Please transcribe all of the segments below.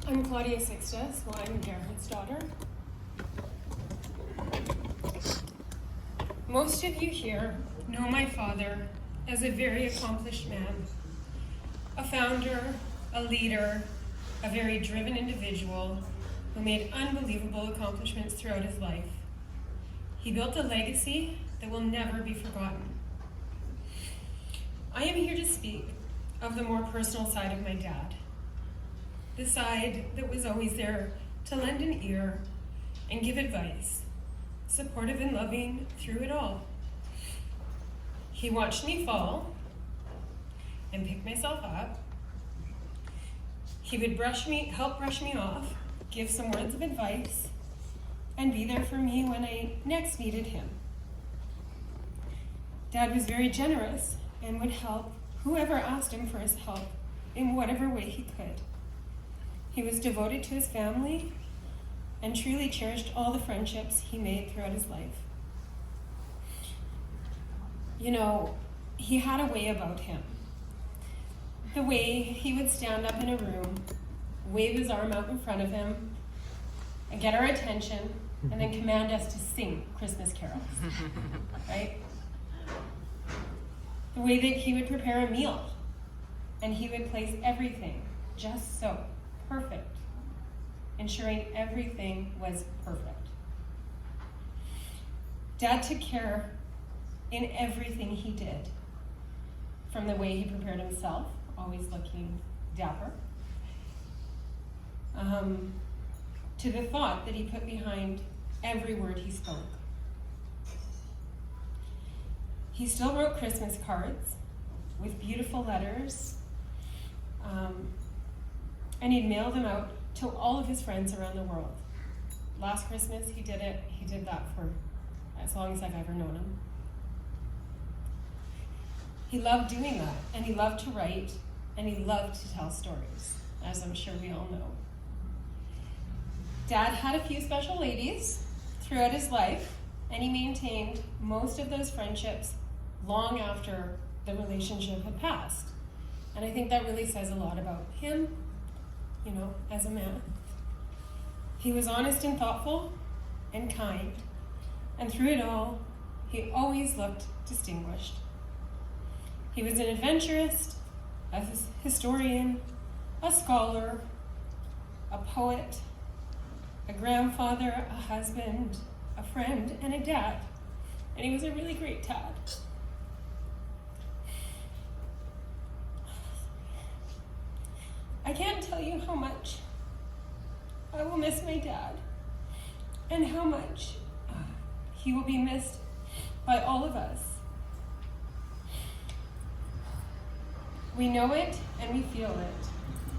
I'm Claudia Sixtus. Well, I'm Gerhard's daughter. Most of you here know my father as a very accomplished man, a founder, a leader, a very driven individual who made unbelievable accomplishments throughout his life. He built a legacy that will never be forgotten. I am here to speak of the more personal side of my dad, the side that was always there to lend an ear and give advice, supportive and loving through it all. He watched me fall and pick myself up. He would help brush me off, give some words of advice, and be there for me when I next needed him. Dad was very generous and would help whoever asked him for his help in whatever way he could. He was devoted to his family and truly cherished all the friendships he made throughout his life. You know, he had a way about him. The way he would stand up in a room, wave his arm out in front of him, and get our attention, and then command us to sing Christmas carols, right? The way that he would prepare a meal, and he would place everything just so, perfect, ensuring everything was perfect. Dad took care in everything he did, from the way he prepared himself, always looking dapper, to the thought that he put behind every word he spoke. He still wrote Christmas cards with beautiful letters, and he'd mail them out to all of his friends around the world. Last Christmas he did that for as long as I've ever known him. He loved doing that, and he loved to write, and he loved to tell stories, as I'm sure we all know. Dad had a few special ladies throughout his life, and he maintained most of those friendships long after the relationship had passed. And I think that really says a lot about him, you know, as a man. He was honest and thoughtful and kind, and through it all, he always looked distinguished. He was an adventurist, a historian, a scholar, a poet, a grandfather, a husband, a friend, and a dad. And he was a really great dad. I can't tell you how much I will miss my dad and how much he will be missed by all of us. We know it and we feel it,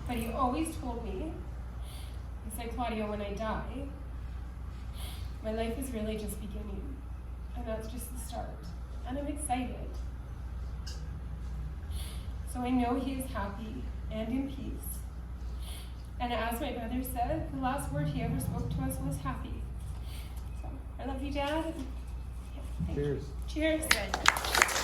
but he always told me, he said, Claudia, when I die, my life is really just beginning, and that's just the start, and I'm excited. So I know he is happy and in peace. And as my brother said, the last word he ever spoke to us was happy. So I love you, Dad. And, yeah, thank you. Cheers. Cheers.